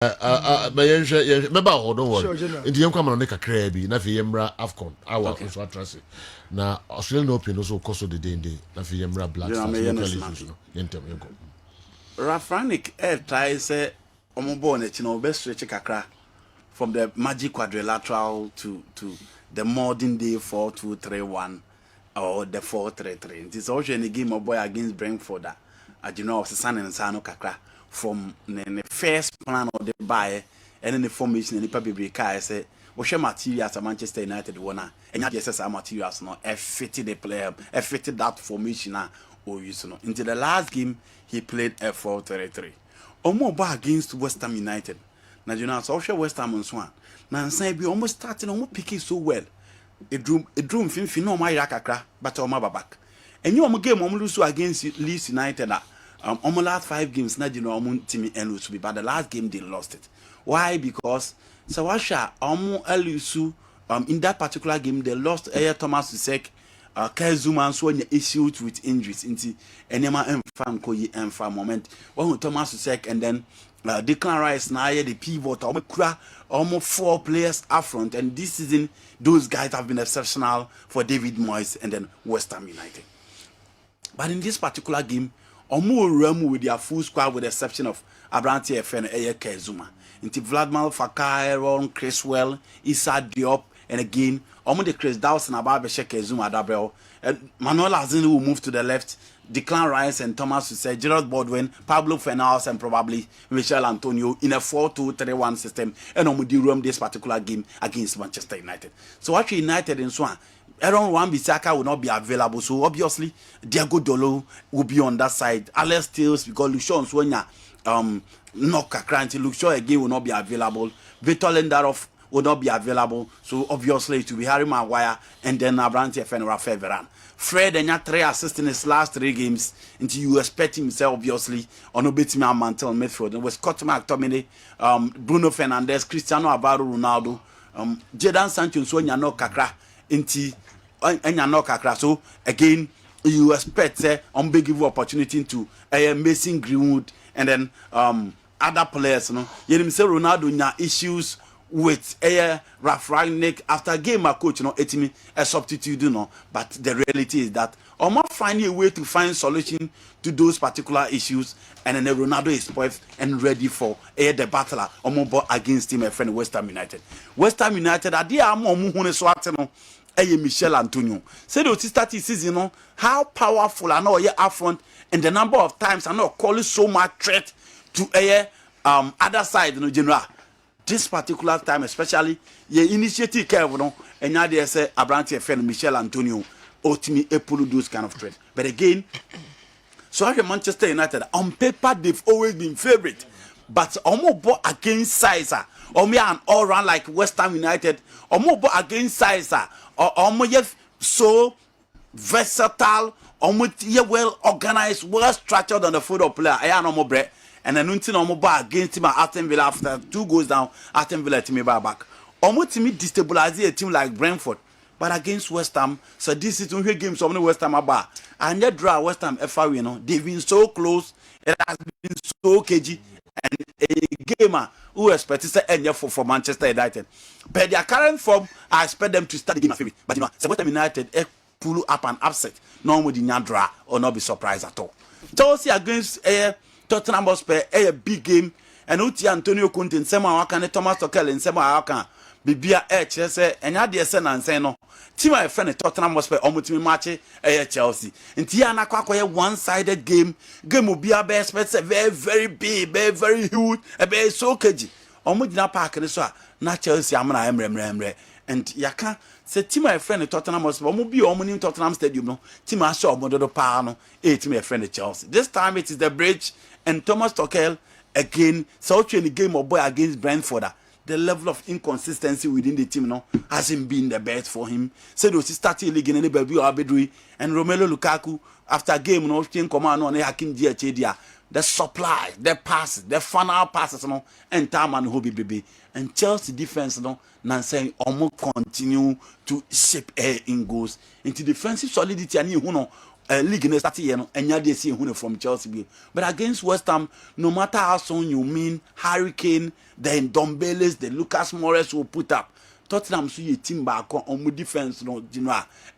Remember, don't worry. In the young common make a crabby, Nafi Yemra Afcon, our Trust. Now, Australian Open also cost of the day, Nafi Yemra Black Stars. Rafranik try say Omobo Netino best stretch kakra from the magic quadrilateral to the modern day 4-2-3-1 or the 4-3-3. It is also in the game of boy against Brentford. As you know, San and Sano kakra from the first plan of the buy and then the formation and the paper car say what materials at Manchester United one and not just materials no fitted the player fitted that formation or you know. Into the last game he played a 4-3-3. Omo against West Ham United. Now you know so West Ham on Swan. Now say be almost starting almost picking so well. It drew fin no my yakakra but Omo back. And you game Omo lose against Leeds United. Omo last 5 games now you know Omo team and lose but the last game they lost it. Why? Because Sawasha Omo Elusu in that particular game they lost Thomas Susek Kessben so issued with injuries into enema enfam koyi enfam moment when Thomas Susek and then Declan Rice now the pivot almost 4 players up front and this season those guys have been exceptional for David Moyes and then West Ham United. But in this particular game Omo run with their full squad with the exception of Abrante FN Kessben into Vladimir Fakai, Ron Criswell, Issa Diop and again Omo the Chris Dawson about Kessben Adabel and Manuel Azin will move to the left. Declan Rice and Thomas Susek, Gerard Baldwin, Pablo Fernandes and probably Michel Antonio in a 4-2-3-1 system and Omo the room this particular game against Manchester United. So actually United in Swan Aaron Wan-Bissaka will not be available, so obviously Diego Dolo will be on that side. Alex Tales because Lucian Swanya knock a cranty. Lucian again will not be available. Victor Lindelof will not be available, so obviously it will be Harry Maguire and then Abrante and Rafael Varane. Fred and had 3 assists in his last 3 games until you expect himself obviously on Obetimi and Mantel midfield. And with Scott McTominay, Bruno Fernandes, Cristiano Alvaro Ronaldo, Jadon Sancho so no kakra into no kakra. So again you expect big give opportunity to Mason Greenwood and then other players, you know. You say Ronaldo nya issues with Ralph Rangnick after game a coach, you know, etimi a substitute, you know. But the reality is that almost finding a way to find solution to those particular issues, and then Ronaldo is poised and ready for the battle against him, a friend West Ham United. West Ham United, I did Michel Antonio. Say the start season, you know, how powerful I know up front and the number of times I know calling so much threat to other side, you know, general. This particular time, especially, your initiative curve, you know, and now they say Abrante friend Michel Antonio, ultimately Epulu those kind of threat. But again, so after Manchester United, on paper they've always been favorite, but almost against Sizer, or me an all round like West Ham United, almost against Sizer, or almost so versatile, almost well organized, well structured on the football player. I am no more bread. And then until Omo against him at Aston Villa after 2 goals down, Aston Villa team back. Omo team destabilize a team like Brentford, but against West Ham, so this is one game so many West Ham about. And yet draw West Ham FA, you know, they've been so close, it has been so cagey, and a gamer who expects to end for Manchester United. But their current form, I expect them to start the game favorite. But you know, so West Ham United pull up and upset, no with the draw or not be surprised at all. Chelsea against Tottenham Hotspur a big game and Uti Antonio Conte in Sema Wakan Thomas Tuchel in Sema Wakan Bibia say and had the sen and say no team my friend Tottenham Hotspur almost match Chelsea and Tiana Kwakwa one-sided game will be a best very big very huge a very so cagey almost na park and so na Chelsea amana emre and yaka say team my friend Tottenham Hotspur almost be almost in Tottenham Stadium no team I saw modo pa no team my friend Chelsea this time it is the bridge. And Thomas Tuchel again, such in the game of boy against Brentford, the level of inconsistency within the team now hasn't been the best for him. So those starting league in any baby Abedui and Romelu Lukaku after game no command on Hakim Dia the supply, the passes, the final passes, no, and time and hobby baby. And Chelsea defense no Nancy almost continue to shape air in goals into defensive solidity and you know. league in the start year no enya dey see who from Chelsea. But against West Ham, no matter how soon you mean Harry Kane, the Ndombeles, the Lucas Moura will put up. Tottenham so ye team back on defense no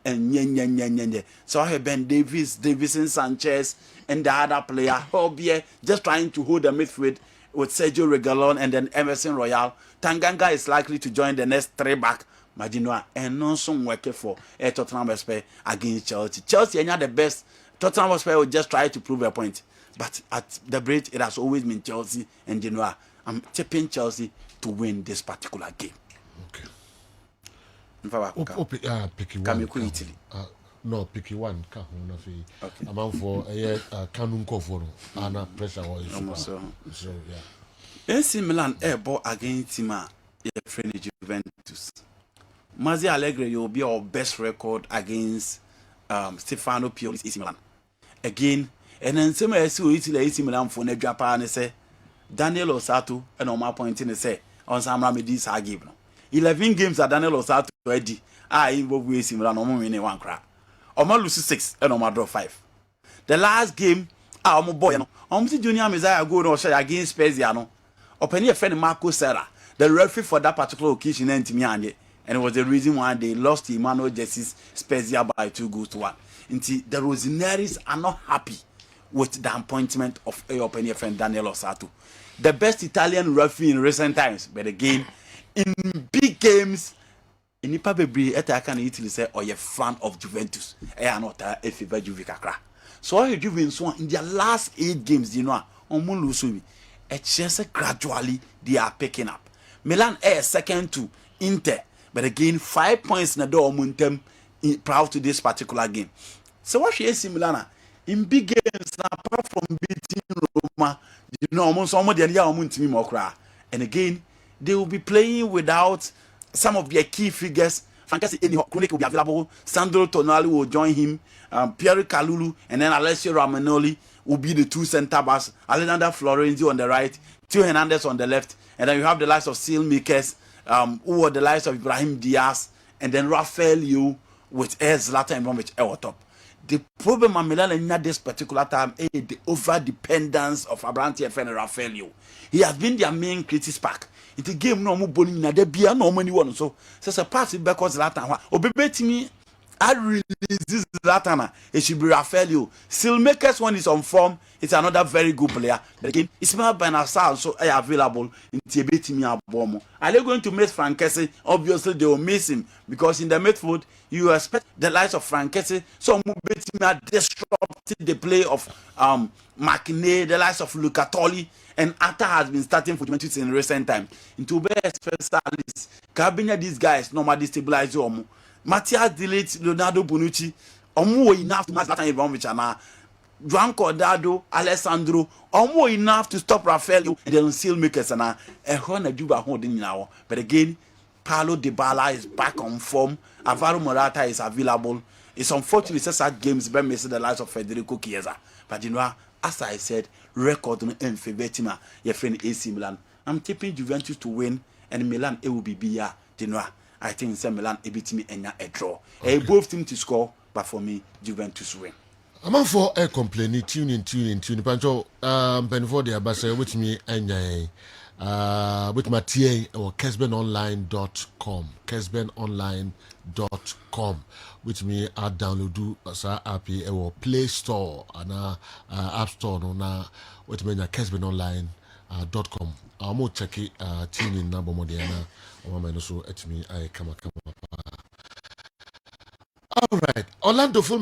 and nye. So I have Ben Davis, Davison Sanchez, and the other player Hobie just trying to hold the midfield with Sergio Reguilon and then Emerson Royal. Tanganga is likely to join the next 3 back. Majinwa and non some working for Tottenham Hotspur against Chelsea. Chelsea are the best. Tottenham Hotspur will just try to prove a point. But at the bridge, it has always been Chelsea and Genoa. I'm tipping Chelsea to win this particular game. Okay. Pick one. Italy. No, pick one. Okay. I'm out for a Canun Koforo. Anna pressure was so yeah. AC Milan ball against Tima, your friend Juventus. Mazi Allegri, you'll be our best record against Stefano Pioli's AC Milan. Again, and then some Italy AC Milan for Japan say Daniel Osato and on my point in say on some remedies I give. 11 games at Daniel Osato ready. I involve with AC Milan on winning 1 crack. Oma lose 6 and Oma draw 5. The last game, my boy, Junior Messiah go no share against Spezia. Open your friend Marco Serra, the referee for that particular occasion, and it was the reason why they lost Emmanuel Jesse's Spezia by 2-1. Indeed, the Rosenaries are not happy with the appointment of a open your friend Daniel Osato, the best Italian referee in recent times. But again, in big games, in Nipa Bebri, Etakan Italy say, "Oh, you're fan of Juventus. I not a favor Juventus." So all Juventus in their last 8 games, you know, on Mulusubi. Chelsea gradually they are picking up. Milan is second to Inter, but again 5 points in the door momentum prior to this particular game. So what she is Milan in big games apart from beating Roma, you know almost the and again they will be playing without some of their key figures. Francesco will be available. Sandro Tonali will join him. Pierre Kalulu and then Alessio Romagnoli will be the 2 center backs. Alexander Florenzi on the right, Theo Hernandez on the left, and then you have the likes of Saelemaekers, who are the likes of Ibrahim Diaz, and then Rafael Yu with Zlatan Ibrahimovic at top. The problem with Milan at this particular time is the over dependence of Abrante and Rafael Yu. He has been their main critics pack. It's a game no more bowling na there be no money one so a pass it backwards Zlatan. Obebe me I release this Zlatan. It should be Rafael Yu. Saelemaekers when he's on form, it's another very good player. But again, Ismail Benassar so available in Tibetimi Abomo. Are they going to miss Frankesi? Obviously, they will miss him because in the midfield, you expect the likes of Frankesi. So Mubetimi disrupted the play of Makine, the likes of Lucatoli, and Atta has been starting for Juventus in recent time. Into best specialists, Cabinet these guys normally stabilize you. Matthias Delete, Leonardo Bonucci, Omo enough to match Zlatan Ibrahimovic and Joan Cordado, Alessandro, Omo enough to stop Rafael and then Saelemaekers and a Juan Juba holding now. But again, Paulo Dybala is back on form. Alvaro Morata is available. It's unfortunate that sad games by missing the lives of Federico Chiesa. But you know, as I said, record in favor of your friend AC Milan. I'm tipping Juventus to win and Milan it will be here. You know, I think Milan beat me and a draw. Okay. Both teams to score, but for me, Juventus win. I'm on for a complaint. Tune in. Pancho, before the Abasa with me and with my TA or Kessbenonline.com. Kessbenonline.com. With me, I download app or Play Store and App Store no with me Kessbenonline.com. I'm going to check it. Tune in number more than so at me. I come. All right, Orlando Full